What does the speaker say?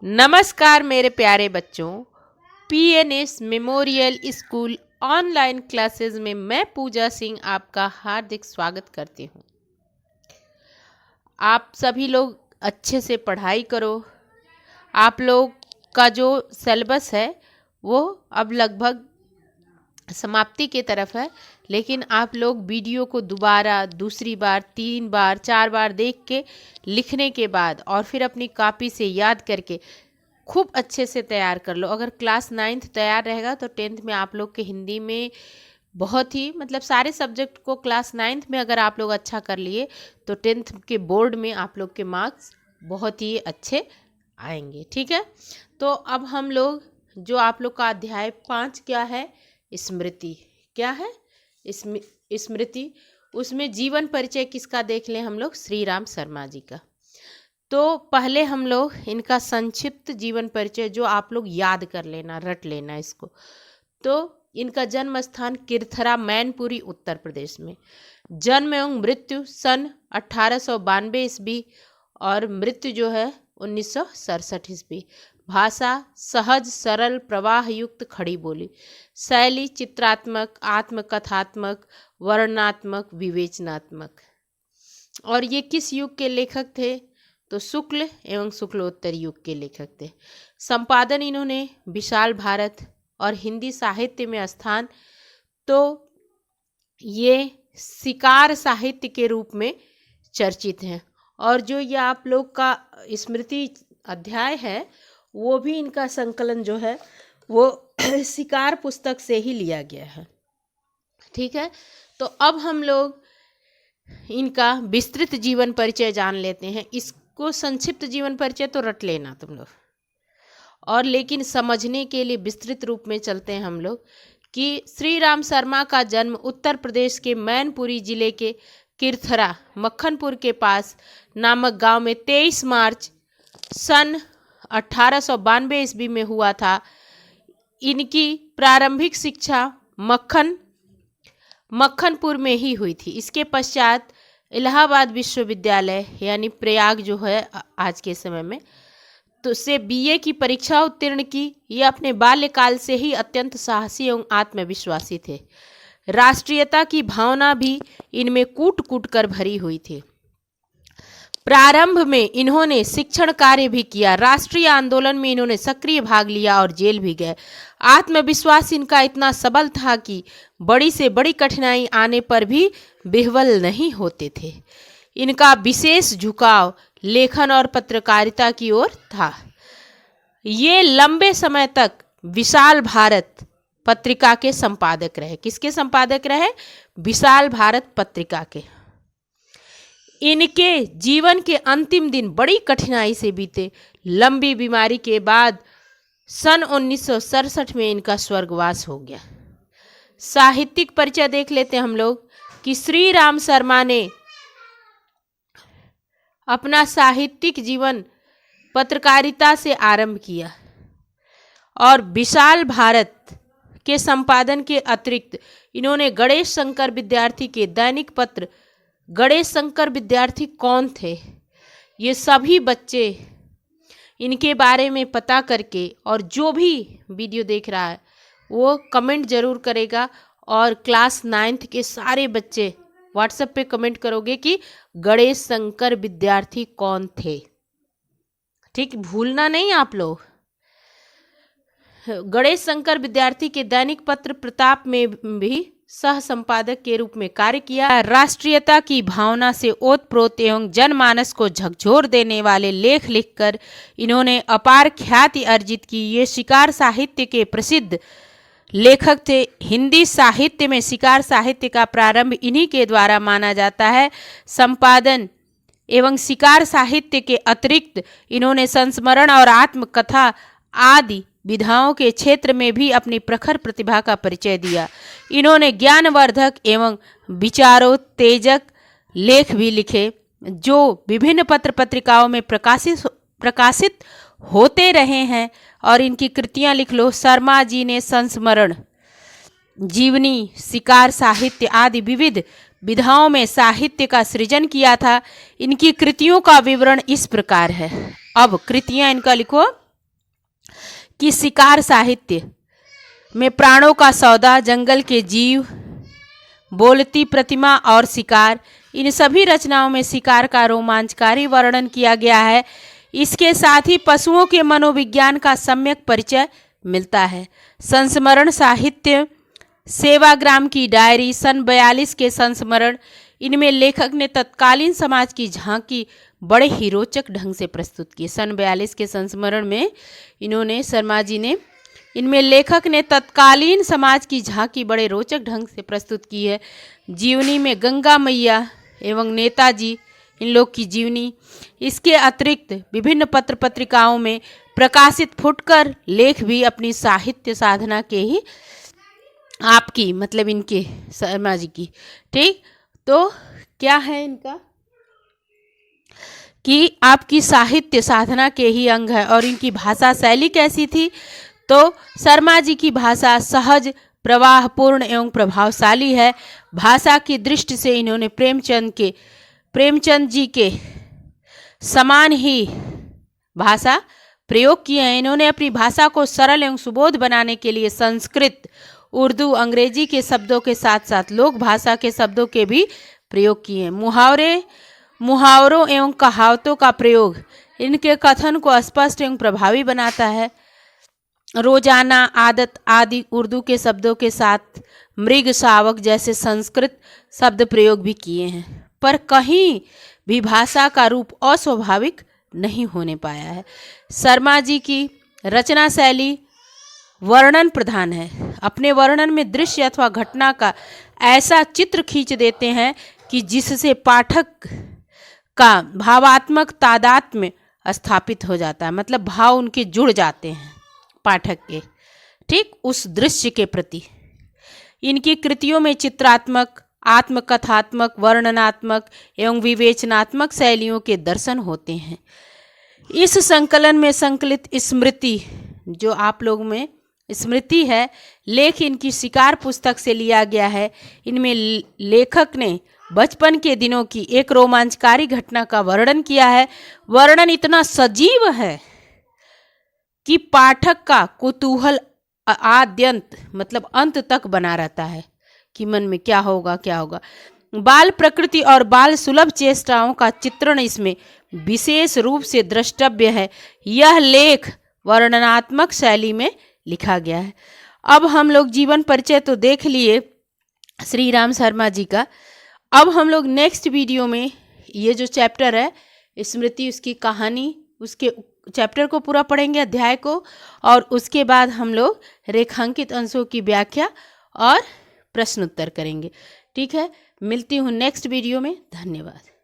नमस्कार मेरे प्यारे बच्चों। PNS memorial school online classes में मैं पूजा सिंह आपका हार्दिक स्वागत करती हूँ। आप सभी लोग अच्छे से पढ़ाई करो। आप लोग का जो सिलेबस है वो अब लगभग समाप्ति की तरफ है, लेकिन आप लोग वीडियो को दोबारा, दूसरी बार, 3 बार, 4 बार देख के लिखने के बाद और फिर अपनी कॉपी से याद करके खूब अच्छे से तैयार कर लो। अगर क्लास 9th तैयार रहेगा तो 10th में आप लोग के हिंदी में बहुत ही सारे सब्जेक्ट को क्लास 9th में अगर आप लोग अच्छा कर लिए तो 10th के बोर्ड में आप लोग के मार्क्स बहुत ही अच्छे आएंगे। ठीक है, तो अब हम लोग जो आप लोग का अध्याय 5 क्या है, स्मृति। क्या है? स्मृति। उसमें जीवन परिचय किसका देख लें हम लोग? श्री राम शर्मा जी का। तो पहले हम लोग इनका संक्षिप्त जीवन परिचय जो आप लोग याद कर लेना, रट लेना इसको। तो इनका जन्म स्थान किरथरा, मैनपुरी, उत्तर प्रदेश में। जन्म एवं मृत्यु सन 1892 ईस्वी और मृत्यु जो है 1967 ईस्वी। भाषा सहज, सरल, प्रवाह युक्त, खड़ी बोली। शैली चित्रात्मक, आत्मकथात्मक, वर्णनात्मक, विवेचनात्मक। और ये किस युग के लेखक थे? तो शुक्ल एवं शुक्लोत्तर युग के लेखक थे। संपादन इन्होंने विशाल भारत और हिंदी साहित्य में स्थान, तो ये शिकार साहित्य के रूप में चर्चित हैं। और जो ये आप लोग का स्मृति अध्याय है वो भी इनका संकलन जो है वो शिकार पुस्तक से ही लिया गया है। ठीक है, तो अब हम लोग इनका विस्तृत जीवन परिचय जान लेते हैं। इसको संक्षिप्त जीवन परिचय तो रट लेना तुम लोग, और लेकिन समझने के लिए विस्तृत रूप में चलते हैं हम लोग कि श्री राम शर्मा का जन्म उत्तर प्रदेश के मैनपुरी जिले के किरथरा, मक्खनपुर के पास नामक गांव में 23 मार्च सन 1892 ईस्वी में हुआ था। इनकी प्रारंभिक शिक्षा मक्खनपुर में ही हुई थी। इसके पश्चात इलाहाबाद विश्वविद्यालय यानी प्रयाग जो है आज के समय में, तो से बीए की परीक्षा उत्तीर्ण की। ये अपने बाल्यकाल से ही अत्यंत साहसी एवं आत्मविश्वासी थे। राष्ट्रीयता की भावना भी इनमें कूट कूट कर भरी हुई थी। प्रारंभ में इन्होंने शिक्षण कार्य भी किया। राष्ट्रीय आंदोलन में इन्होंने सक्रिय भाग लिया और जेल भी गए। आत्मविश्वास इनका इतना सबल था कि बड़ी से बड़ी कठिनाई आने पर भी विह्वल नहीं होते थे। इनका विशेष झुकाव लेखन और पत्रकारिता की ओर था। ये लंबे समय तक विशाल भारत पत्रिका के संपादक रहे। किसके संपादक रहे? विशाल भारत पत्रिका के। इनके जीवन के अंतिम दिन बड़ी कठिनाई से बीते। लंबी बीमारी के बाद सन 1967 में इनका स्वर्गवास हो गया। साहित्यिक परिचय देख लेते हैं हम लोग कि श्री राम शर्मा ने अपना साहित्यिक जीवन पत्रकारिता से आरंभ किया और विशाल भारत के संपादन के अतिरिक्त इन्होंने गणेश शंकर विद्यार्थी के दैनिक पत्र। गणेश शंकर विद्यार्थी कौन थे? ये सभी बच्चे इनके बारे में पता करके, और जो भी वीडियो देख रहा है वो कमेंट जरूर करेगा, और क्लास 9th के सारे बच्चे व्हाट्सएप पे कमेंट करोगे कि गणेश शंकर विद्यार्थी कौन थे। ठीक, भूलना नहीं आप लोग। गणेश शंकर विद्यार्थी के दैनिक पत्र प्रताप में भी सह संपादक के रूप में कार्य किया। राष्ट्रीयता की भावना से ओतप्रोत एवं जनमानस को झकझोर देने वाले लेख लिखकर इन्होंने अपार ख्याति अर्जित की। ये शिकार साहित्य के प्रसिद्ध लेखक थे। हिंदी साहित्य में शिकार साहित्य का प्रारंभ इन्हीं के द्वारा माना जाता है। संपादन एवं शिकार साहित्य के अतिरिक्त इन्होंने संस्मरण और आत्मकथा आदि विधाओं के क्षेत्र में भी अपनी प्रखर प्रतिभा का परिचय दिया। इन्होंने ज्ञानवर्धक एवं विचारोत्तेजक लेख भी लिखे जो विभिन्न पत्र पत्रिकाओं में प्रकाशित होते रहे हैं। और इनकी कृतियां लिख लो। शर्मा जी ने संस्मरण, जीवनी, शिकार साहित्य आदि विविध विधाओं में साहित्य का सृजन किया था। इनकी कृतियों का विवरण इस प्रकार है। अब कृतियां इनका लिखो। कि शिकार साहित्य में प्राणों का सौदा, जंगल के जीव, बोलती प्रतिमा और शिकार, इन सभी रचनाओं में शिकार का रोमांचकारी वर्णन किया गया है। इसके साथ ही पशुओं के मनोविज्ञान का सम्यक परिचय मिलता है। संस्मरण साहित्य, सेवाग्राम की डायरी, सन 42 के संस्मरण, इनमें लेखक ने तत्कालीन समाज की झांकी बड़े ही रोचक ढंग से प्रस्तुत की। सन 42 के संस्मरण में इन्होंने, शर्मा जी ने, इनमें लेखक ने तत्कालीन समाज की झांकी बड़े रोचक ढंग से प्रस्तुत की है। जीवनी में गंगा मैया एवं नेताजी, इन लोग की जीवनी, इसके अतिरिक्त विभिन्न पत्र पत्रिकाओं में प्रकाशित फुटकर लेख भी अपनी साहित्य साधना के ही आपकी, मतलब इनके शर्मा जी की, ठीक। तो क्या है इनका कि आपकी साहित्य साधना के ही अंग है। और इनकी भाषा शैली कैसी थी? तो शर्मा जी की भाषा सहज, प्रवाहपूर्ण एवं प्रभावशाली है। भाषा की दृष्टि से इन्होंने प्रेमचंद जी के समान ही भाषा प्रयोग किए हैं। इन्होंने अपनी भाषा को सरल एवं सुबोध बनाने के लिए संस्कृत, उर्दू, अंग्रेजी के शब्दों के साथ साथ लोक भाषा के शब्दों के भी प्रयोग किए हैं। मुहावरों एवं कहावतों का प्रयोग इनके कथन को स्पष्ट एवं प्रभावी बनाता है। रोजाना, आदत आदि उर्दू के शब्दों के साथ मृग, शावक जैसे संस्कृत शब्द प्रयोग भी किए हैं, पर कहीं भी भाषा का रूप अस्वाभाविक नहीं होने पाया है। शर्मा जी की रचना शैली वर्णन प्रधान है। अपने वर्णन में दृश्य अथवा घटना का ऐसा चित्र खींच देते हैं कि जिससे पाठक का भावात्मक तादात्म्य स्थापित हो जाता है, मतलब भाव उनके जुड़ जाते हैं पाठक के, ठीक, उस दृश्य के प्रति। इनकी कृतियों में चित्रात्मक, आत्मकथात्मक, वर्णनात्मक एवं विवेचनात्मक शैलियों के दर्शन होते हैं। इस संकलन में संकलित स्मृति, जो आप लोग में स्मृति है, लेख इनकी शिकार पुस्तक से लिया गया है। इनमें लेखक ने बचपन के दिनों की एक रोमांचकारी घटना का वर्णन किया है। वर्णन इतना सजीव है कि पाठक का कुतूहल आद्यंत, मतलब अंत तक बना रहता है कि मन में क्या होगा क्या होगा। बाल प्रकृति और बाल सुलभ चेष्टाओं का चित्रण इसमें विशेष रूप से द्रष्टव्य है। यह लेख वर्णनात्मक शैली में लिखा गया है। अब हम लोग जीवन परिचय तो देख लिए श्री राम शर्मा जी का। अब हम लोग नेक्स्ट वीडियो में ये जो चैप्टर है स्मृति, उसकी कहानी, उसके चैप्टर को पूरा पढ़ेंगे, अध्याय को, और उसके बाद हम लोग रेखांकित अंशों की व्याख्या और प्रश्न उत्तर करेंगे। ठीक है, मिलती हूँ नेक्स्ट वीडियो में। धन्यवाद।